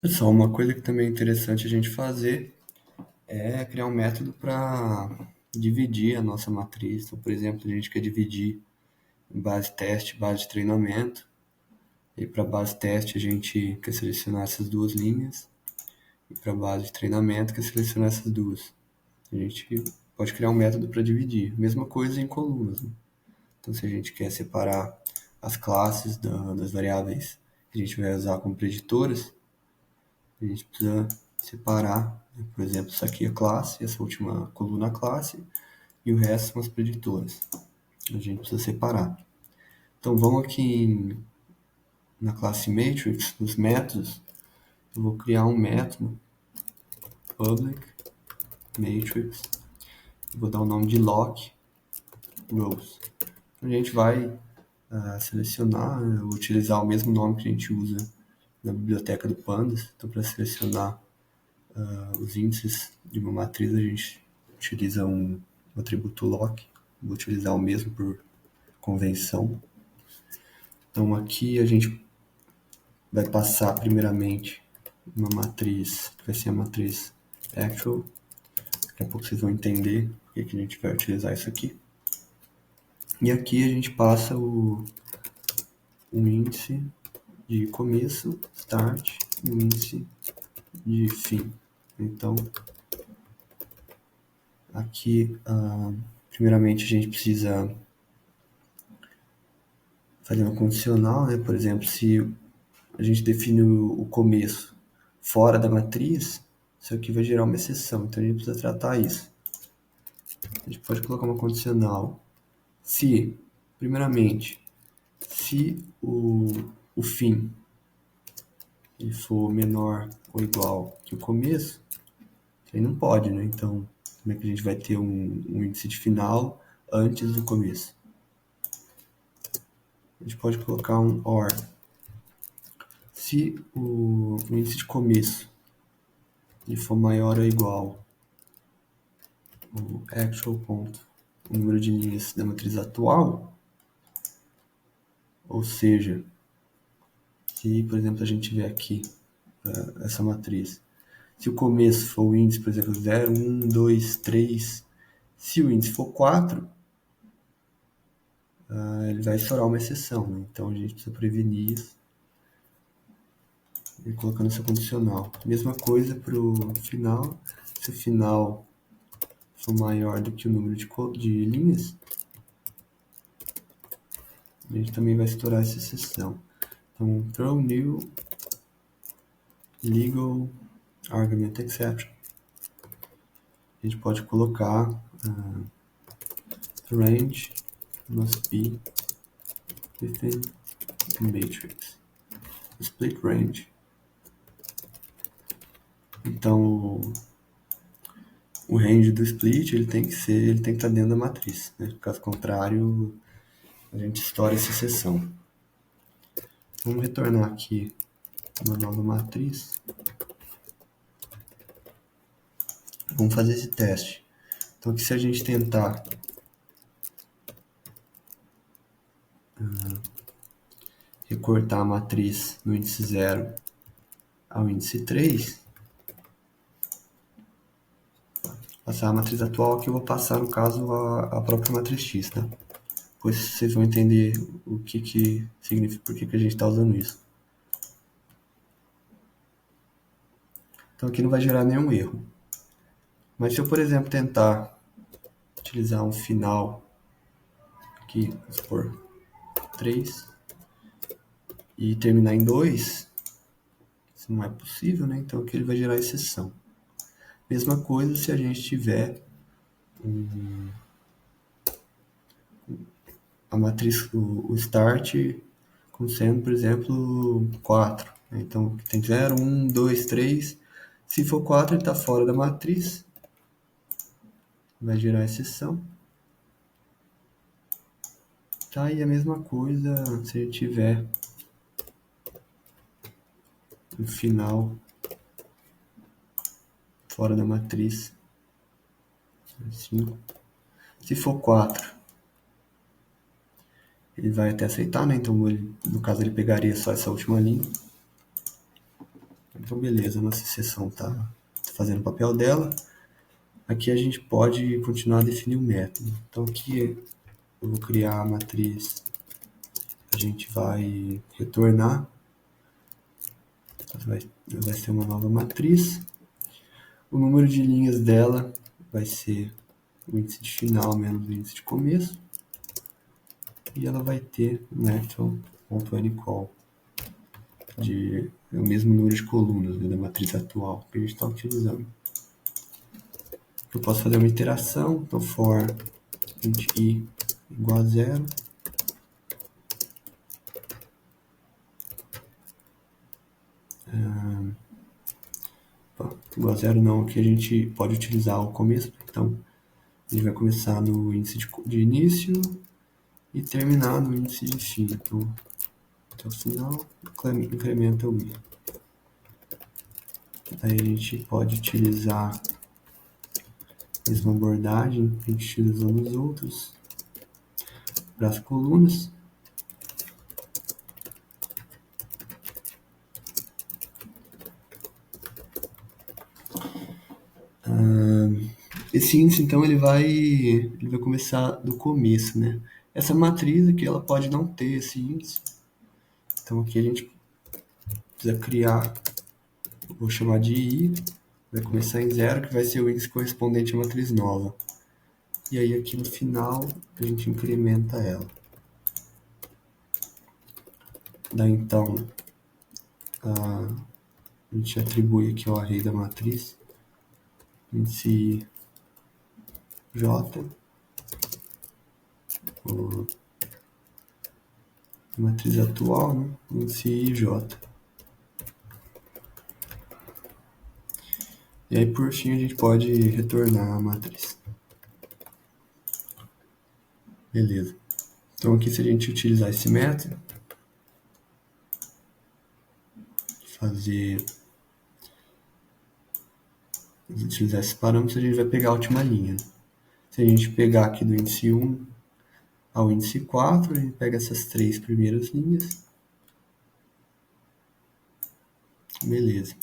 Pessoal, uma coisa que também é interessante a gente fazer é criar um método para dividir a nossa matriz. Então, por exemplo, a gente quer dividir em base teste, base de treinamento. E para base teste a gente quer selecionar essas duas linhas. E para base de treinamento quer selecionar essas duas. A gente pode criar um método para dividir. Mesma coisa em colunas, né? Então, se a gente quer separar as classes das variáveis que a gente vai usar como preditoras, a gente precisa separar, né? Por exemplo, isso aqui é classe, essa última coluna é classe, e o resto são as preditoras. A gente precisa separar. Então vamos aqui na classe matrix, nos métodos, eu vou criar um método public matrix, vou dar o nome de lock rows. Então, a gente vai selecionar, utilizar o mesmo nome que a gente usa na biblioteca do Pandas. Então, para selecionar os índices de uma matriz, a gente utiliza um atributo lock. Vou utilizar o mesmo por convenção. Então, aqui a gente vai passar primeiramente uma matriz, que vai ser a matriz actual. Daqui a pouco vocês vão entender por que a gente vai utilizar isso aqui. E aqui a gente passa o índice de começo, start, e o índice de fim. Então, aqui, primeiramente, a gente precisa fazer uma condicional, né? Por exemplo, se a gente define o começo fora da matriz, isso aqui vai gerar uma exceção, então a gente precisa tratar isso. A gente pode colocar uma condicional se, primeiramente, se o fim ele for menor ou igual que o começo, aí não pode, né? Então, como é que a gente vai ter um índice de final antes do começo? A gente pode colocar um OR. Se o índice de começo ele for maior ou igual o actual ponto, o número de linhas da matriz atual, ou seja, se, por exemplo, a gente tiver aqui essa matriz, se o começo for o índice, por exemplo, 0, 1, 2, 3, se o índice for 4, ele vai estourar uma exceção, né? Então a gente precisa prevenir isso e colocando essa condicional. Mesma coisa para o final, se o final for maior do que o número de linhas, a gente também vai estourar essa exceção. Então, throw new legal argument exception. A gente pode colocar range must be within the matrix. Split range. Então, o range do split ele tem que estar dentro da matriz, né? Caso contrário, a gente estoura essa seção. Vamos retornar aqui uma nova matriz. Vamos fazer esse teste. Então, aqui se a gente tentar recortar a matriz no índice 0 ao índice 3, passar a matriz atual, aqui eu vou passar, no caso, a própria matriz X, tá? Depois vocês vão entender o que significa, por que a gente está usando isso. Então aqui não vai gerar nenhum erro. Mas se eu, por exemplo, tentar utilizar um final aqui, vamos supor, 3, e terminar em 2, isso não é possível, né? Então aqui ele vai gerar exceção. Mesma coisa se a gente tiver a matriz, o start, como sendo, por exemplo, 4. Né? Então tem 0, 1, 2, 3. Se for 4, ele está fora da matriz. Vai gerar exceção. Tá, e a mesma coisa se a gente tiver no final fora da matriz. 5. Se for 4, ele vai até aceitar, né? Então, no caso, ele pegaria só essa última linha. Então, beleza, nossa seção está fazendo o papel dela. Aqui a gente pode continuar a definir o método. Então, aqui eu vou criar a matriz, a gente vai retornar, vai ser uma nova matriz. O número de linhas dela vai ser o índice de final menos o índice de começo. E ela vai ter um actual.anyCall, o mesmo número de colunas, né, da matriz atual que a gente está utilizando. Eu posso fazer uma iteração, então for int i igual a 0. Igual a 0 não, aqui a gente pode utilizar o começo, então a gente vai começar no índice de início e terminar no índice de fim. Então, até o final, incrementa o i. Aí a gente pode utilizar a mesma abordagem que a gente utilizou nos outros, para as colunas. Esse índice, então, ele vai começar do começo, né? Essa matriz aqui, ela pode não ter esse índice. Então, aqui a gente precisa criar, vou chamar de i, vai começar em 0, que vai ser o índice correspondente à matriz nova. E aí, aqui no final, a gente incrementa ela. Daí, então, a gente atribui aqui o array da matriz, índice j, a matriz atual, né? Índice ij. E aí, por fim, a gente pode retornar a matriz. Beleza. Então, aqui, se a gente utilizar esse método, utilizar esses parâmetros, a gente vai pegar a última linha. Se a gente pegar aqui do índice 1 ao índice 4, a gente pega essas 3 primeiras linhas. Beleza.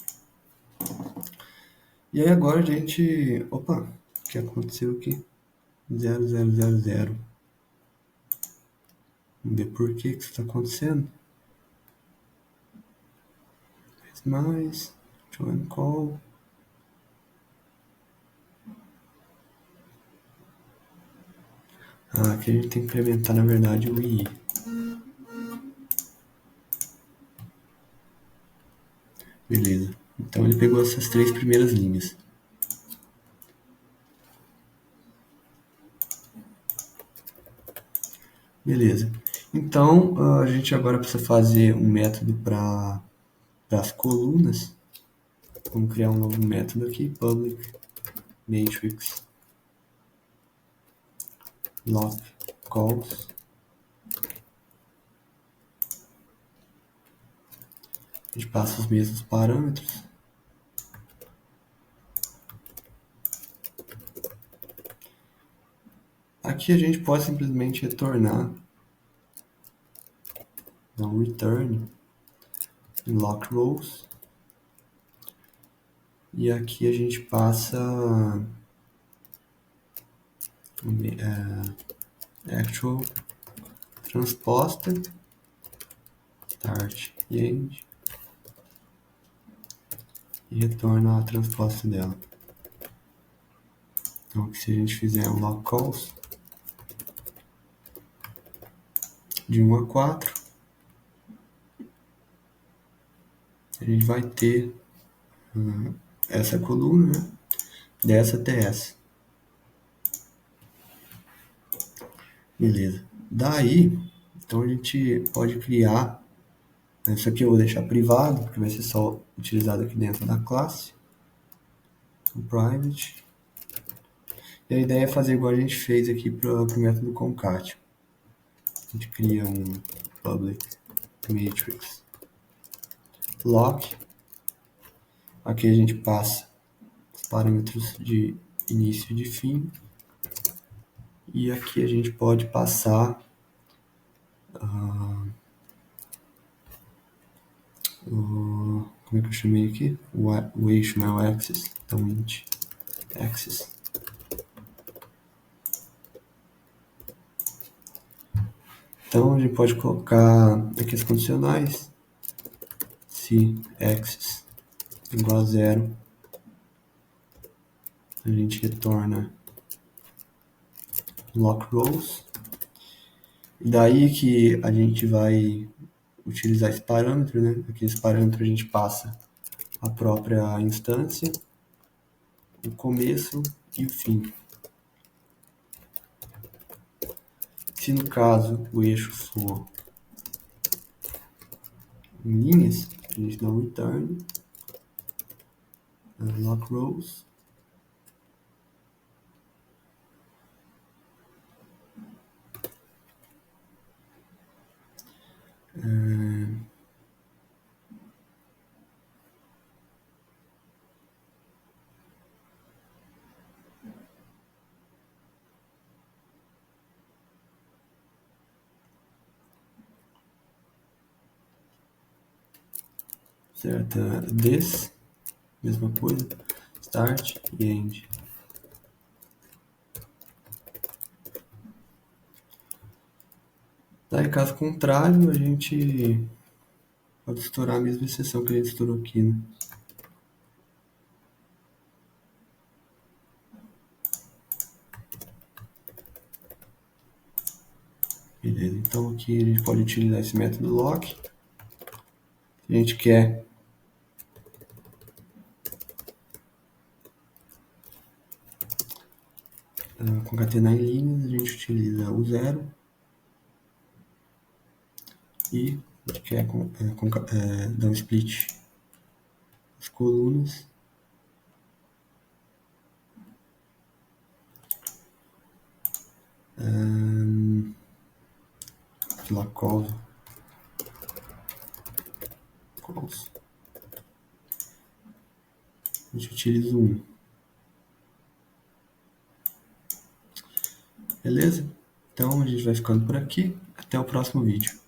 E aí agora a gente... Opa, o que aconteceu aqui? 0, 0, 0, 0. Vamos ver por que isso está acontecendo. Mais, join call. Aqui a gente tem que implementar, na verdade, o i. Beleza. Então ele pegou essas 3 primeiras linhas. Beleza. Então, a gente agora precisa fazer um método para as colunas. Vamos criar um novo método aqui, public matrix lock calls. A gente passa os mesmos parâmetros. Aqui a gente pode simplesmente retornar, dar um return em lock rows. E aqui a gente passa actual transposta, start e end, e retorna a transposta dela. Então aqui, se a gente fizer um lock calls de 1 a 4, a gente vai ter essa coluna, né? Dessa até essa. Beleza. Daí, então a gente pode criar, isso aqui eu vou deixar privado, porque vai ser só utilizado aqui dentro da classe. Então, private. E a ideia é fazer igual a gente fez aqui para o método concat. A gente cria um public matrix lock. Aqui a gente passa os parâmetros de início e de fim. E aqui a gente pode passar como é que eu chamei aqui? O eixo, né? O axis. Então, int axis. Então, a gente pode colocar aqui as condicionais. Se axis igual a 0, a gente retorna lock rows. E daí que a gente vai utilizar esse parâmetro, né? Aqui esse parâmetro a gente passa a própria instância, o começo e o fim. Se no caso o eixo for em linhas, a gente dá um return, lock rows, certo? This, mesma coisa, start e end. Daí, caso contrário, a gente pode estourar a mesma exceção que a gente estourou aqui, né? Beleza, então aqui a gente pode utilizar esse método lock. Se a gente quer concatenar em linhas, a gente utiliza o 0. E a gente quer dar um split as colunas. Lá, calls. A gente utiliza o 1. Beleza? Então a gente vai ficando por aqui. Até o próximo vídeo.